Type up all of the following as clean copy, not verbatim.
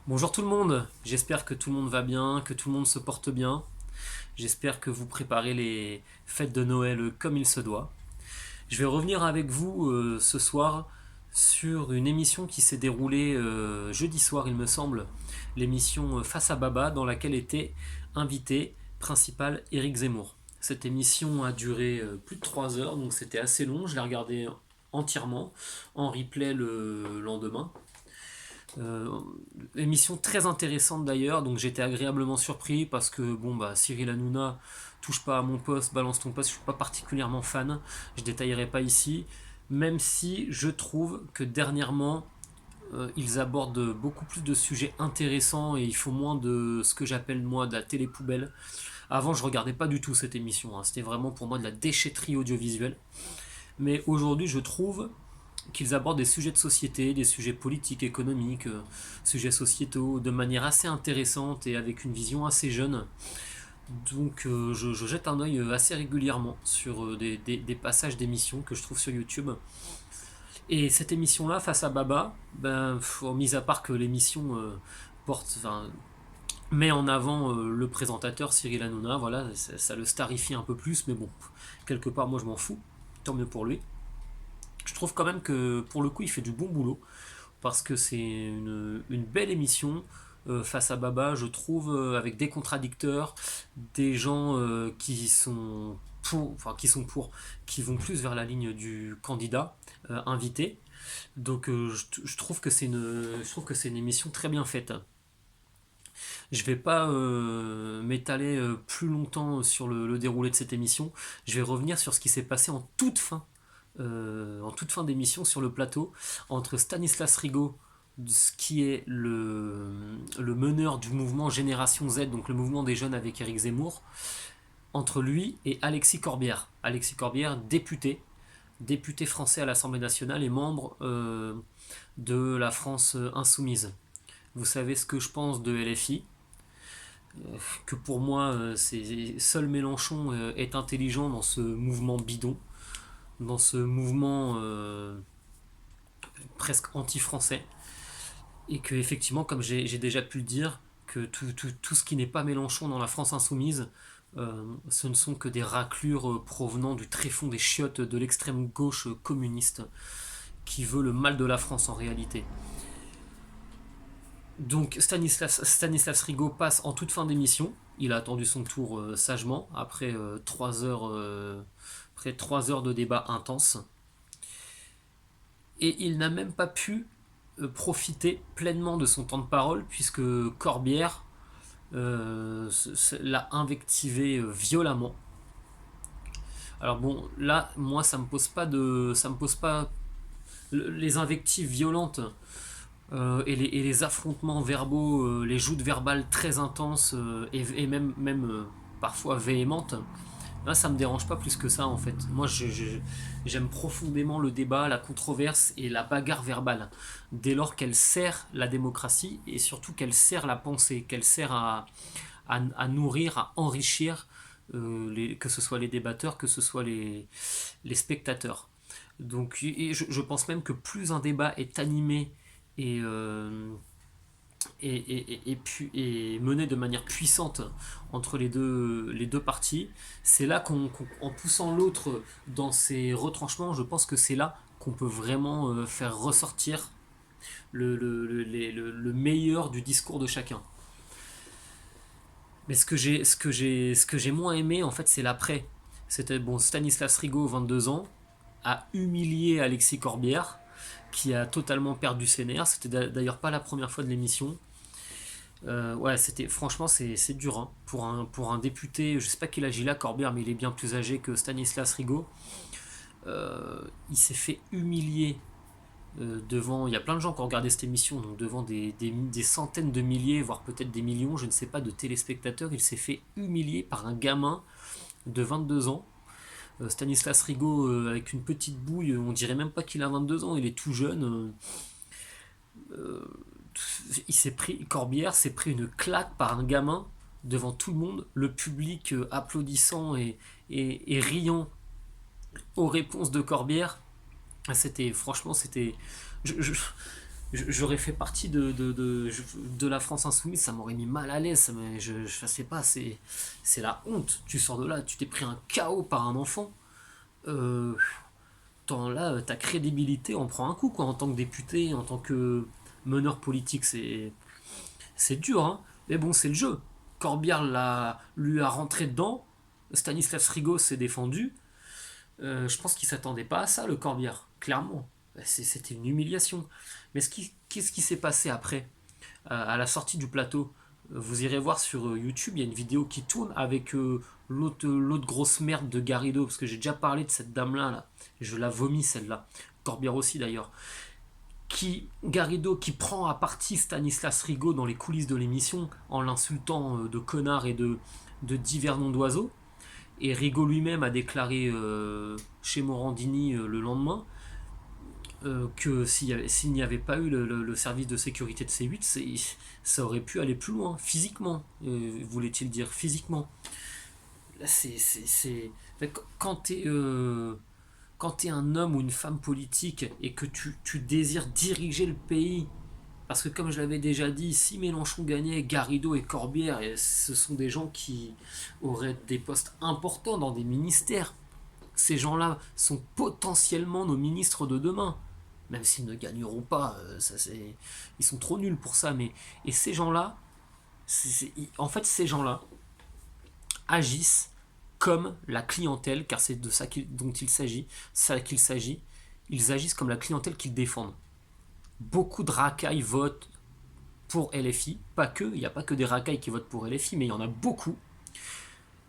Bonjour tout le monde, j'espère que tout le monde va bien, que tout le monde se porte bien. J'espère que vous préparez les fêtes de Noël comme il se doit. Je vais revenir avec vous ce soir sur une émission qui s'est déroulée jeudi soir, il me semble, l'émission Face à Baba, dans laquelle était invité principal Éric Zemmour. Cette émission a duré plus de 3 heures, donc c'était assez long. Je l'ai regardé entièrement en replay le lendemain. Euh, Émission très intéressante d'ailleurs, donc j'étais agréablement surpris parce que bon bah Cyril Hanouna touche pas à mon poste, balance ton poste, je suis pas particulièrement fan, je détaillerai pas ici, même si je trouve que dernièrement ils abordent beaucoup plus de sujets intéressants et il faut moins de ce que j'appelle moi de la télé poubelle. Avant je regardais pas du tout cette émission, hein. C'était vraiment pour moi de la déchetterie audiovisuelle, mais aujourd'hui je trouve qu'ils abordent des sujets de société, des sujets politiques, économiques, sujets sociétaux, de manière assez intéressante et avec une vision assez jeune. Donc je jette un œil assez régulièrement sur des passages d'émissions que je trouve sur YouTube. Et cette émission-là, Face à Baba, ben, mis à part que l'émission porte, enfin, met en avant le présentateur Cyril Hanouna, voilà, ça le starifie un peu plus, mais bon, quelque part moi je m'en fous, tant mieux pour lui. Je trouve quand même que pour le coup il fait du bon boulot parce que c'est une belle émission face à Baba, je trouve, avec des contradicteurs, des gens qui vont plus vers la ligne du candidat invité. Donc je trouve que c'est une émission très bien faite. Je vais pas m'étaler plus longtemps sur le déroulé de cette émission. Je vais revenir sur ce qui s'est passé en toute fin d'émission sur le plateau entre Stanislas Rigaud, qui est le meneur du mouvement Génération Z, donc le mouvement des jeunes avec Éric Zemmour, entre lui et Alexis Corbière. Alexis Corbière, député français à l'Assemblée nationale et membre de la France insoumise. Vous savez ce que je pense de LFI, que pour moi, seul Mélenchon est intelligent dans ce mouvement bidon, dans ce mouvement presque anti-français, et que effectivement, comme j'ai déjà pu le dire, que tout ce qui n'est pas Mélenchon dans la France insoumise, ce ne sont que des raclures provenant du tréfonds des chiottes de l'extrême gauche communiste qui veut le mal de la France en réalité. Donc Stanislas Rigaud passe en toute fin d'émission. Il a attendu son tour sagement après 3 heures de débat intense. Et il n'a même pas pu profiter pleinement de son temps de parole puisque Corbière l'a invectivé violemment. Alors bon, là, moi, ça me pose pas les invectives violentes et les affrontements verbaux, les joutes verbales très intenses et même parfois véhémentes. Là, ça me dérange pas plus que ça en fait. Moi, j'aime profondément le débat, la controverse et la bagarre verbale, dès lors qu'elle sert la démocratie et surtout qu'elle sert la pensée, qu'elle sert à nourrir, à enrichir, que ce soit les débatteurs, que ce soit les spectateurs. Donc, et je pense même que plus un débat est animé et, euh, et mené de manière puissante entre les deux parties, c'est là en poussant l'autre dans ses retranchements, je pense que c'est là qu'on peut vraiment faire ressortir le meilleur du discours de chacun. Mais ce que j'ai moins aimé, en fait, c'est l'après. C'était bon, Stanislas Rigaud, 22 ans, a humilié Alexis Corbière, qui a totalement perdu ses nerfs. C'était d'ailleurs pas la première fois de l'émission. Ouais, franchement, c'est dur, hein. Pour un député, je sais pas quel âge il a, Corbière, mais il est bien plus âgé que Stanislas Rigaud. Il s'est fait humilier devant. Il y a plein de gens qui ont regardé cette émission, donc devant des centaines de milliers, voire peut-être des millions, je ne sais pas, de téléspectateurs. Il s'est fait humilier par un gamin de 22 ans. Stanislas Rigaud, avec une petite bouille, on dirait même pas qu'il a 22 ans, il est tout jeune. Euh, Corbière s'est pris une claque par un gamin devant tout le monde, le public applaudissant et riant aux réponses de Corbière. Franchement, je, je, j'aurais fait partie de la France insoumise, ça m'aurait mis mal à l'aise. Je sais pas, c'est la honte. Tu sors de là, tu t'es pris un KO par un enfant. Euh, Là, ta crédibilité en prend un coup, quoi, en tant que député, en tant que meneur politique. C'est dur, hein. Mais bon, c'est le jeu. Corbière lui a rentré dedans. Stanislas Rigaud s'est défendu. Je pense qu'il s'attendait pas à ça, le Corbière, clairement. C'était une humiliation. Mais qu'est-ce qui s'est passé après, à la sortie du plateau? Vous irez voir sur YouTube, il y a une vidéo qui tourne avec l'autre grosse merde de Garrido, parce que j'ai déjà parlé de cette dame-là, là. Je la vomis celle-là. Corbière aussi d'ailleurs. Garrido qui prend à partie Stanislas Rigaud dans les coulisses de l'émission en l'insultant de connard et de divers noms d'oiseaux. Et Rigaud lui-même a déclaré chez Morandini le lendemain que s'il n'y avait pas eu le service de sécurité de C8, ça aurait pu aller plus loin, physiquement, voulait-il dire, physiquement. Là, quand t'es un homme ou une femme politique et que tu désires diriger le pays, parce que comme je l'avais déjà dit, si Mélenchon gagnait, Garrido et Corbière, ce sont des gens qui auraient des postes importants dans des ministères. Ces gens-là sont potentiellement nos ministres de demain. Même s'ils ne gagneront pas, ils sont trop nuls pour ça. Et ces gens-là, en fait, ces gens-là agissent comme la clientèle, car c'est de ça dont il s'agit, ça qu'il s'agit. Ils agissent comme la clientèle qu'ils défendent. Beaucoup de racailles votent pour LFI, pas que, il n'y a pas que des racailles qui votent pour LFI, mais il y en a beaucoup.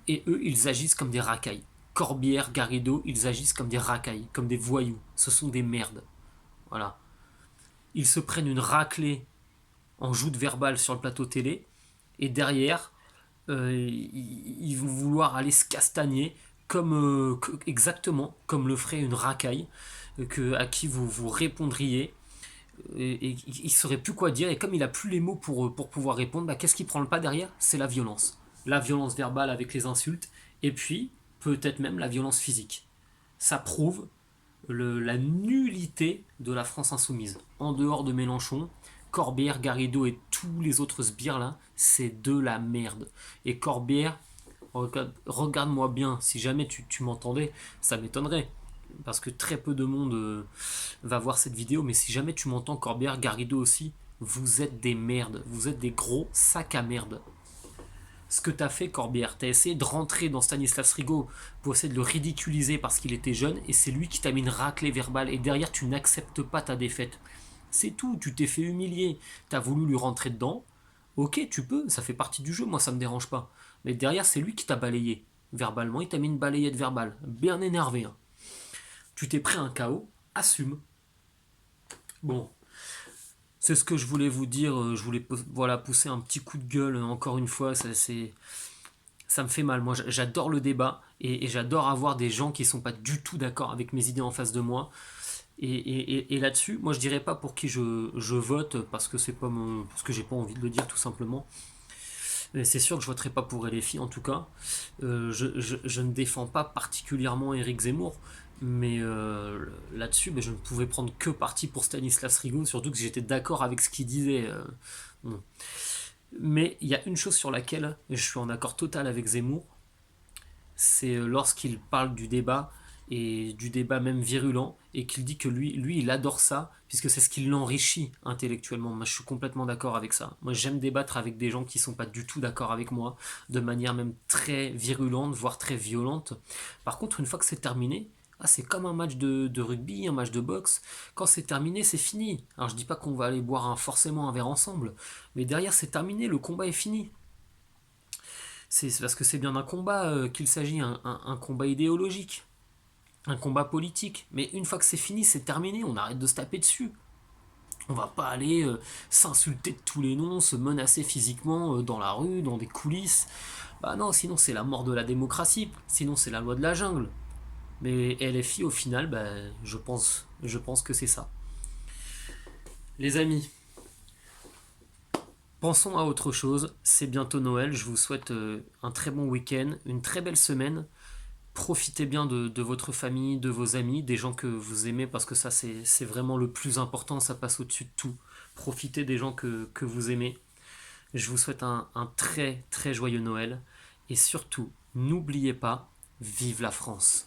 Et eux, ils agissent comme des racailles. Corbière, Garrido, ils agissent comme des racailles, comme des voyous. Ce sont des merdes. Voilà. Ils se prennent une raclée en joute verbale sur le plateau télé, et derrière, ils vont vouloir aller se castagner exactement comme le ferait une racaille à qui vous répondriez. Et il ne saurait plus quoi dire, et comme il a plus les mots pour pouvoir répondre, bah, qu'est-ce qui prend le pas derrière? C'est la violence verbale avec les insultes, et puis peut-être même la violence physique. Ça prouve la nullité de la France insoumise. En dehors de Mélenchon, Corbière, Garrido et tous les autres sbires là, c'est de la merde. Et Corbière, regarde-moi bien, si jamais tu m'entendais, ça m'étonnerait. Parce que très peu de monde va voir cette vidéo, mais si jamais tu m'entends, Corbière, Garrido aussi, vous êtes des merdes, vous êtes des gros sacs à merde. Ce que t'as fait, Corbière, t'as essayé de rentrer dans Stanislas Rigaud pour essayer de le ridiculiser parce qu'il était jeune, et c'est lui qui t'a mis une raclée verbale, et derrière tu n'acceptes pas ta défaite. C'est tout, tu t'es fait humilier, t'as voulu lui rentrer dedans, ok, tu peux, ça fait partie du jeu, moi ça me dérange pas. Mais derrière, c'est lui qui t'a balayé. Verbalement, il t'a mis une balayette verbale, bien énervé. Hein. Tu t'es pris un KO, assume. Bon, c'est ce que je voulais vous dire. Je voulais voilà, pousser un petit coup de gueule encore une fois. Ça me fait mal. Moi, j'adore le débat et j'adore avoir des gens qui sont pas du tout d'accord avec mes idées en face de moi. Et là-dessus, moi, je dirais pas pour qui je vote parce que c'est pas parce que j'ai pas envie de le dire tout simplement. Mais c'est sûr que je voterai pas pour LFI en tout cas. Je ne défends pas particulièrement Éric Zemmour, mais là-dessus, je ne pouvais prendre que parti pour Stanislas Rigaud, surtout que j'étais d'accord avec ce qu'il disait. Bon. Mais il y a une chose sur laquelle je suis en accord total avec Zemmour, c'est lorsqu'il parle du débat, et du débat même virulent, et qu'il dit que lui il adore ça, puisque c'est ce qui l'enrichit intellectuellement. Moi je suis complètement d'accord avec ça. Moi j'aime débattre avec des gens qui sont pas du tout d'accord avec moi, de manière même très virulente, voire très violente. Par contre, une fois que c'est terminé, c'est comme un match de rugby, un match de boxe. Quand c'est terminé, c'est fini. Alors je dis pas qu'on va aller boire forcément un verre ensemble, mais derrière c'est terminé, le combat est fini. C'est parce que c'est bien d'un combat qu'il s'agit, un combat idéologique, un combat politique. Mais une fois que c'est fini, c'est terminé, on arrête de se taper dessus. On va pas aller s'insulter de tous les noms, se menacer physiquement dans la rue, dans des coulisses. Bah non, sinon c'est la mort de la démocratie, sinon c'est la loi de la jungle. Mais LFI au final, je pense que c'est ça. Les amis, pensons à autre chose, c'est bientôt Noël, je vous souhaite un très bon week-end, une très belle semaine. Profitez bien de votre famille, de vos amis, des gens que vous aimez, parce que ça c'est vraiment le plus important, ça passe au-dessus de tout. profitez des gens que vous aimez. Je vous souhaite un très très joyeux Noël. Et surtout, n'oubliez pas, vive la France!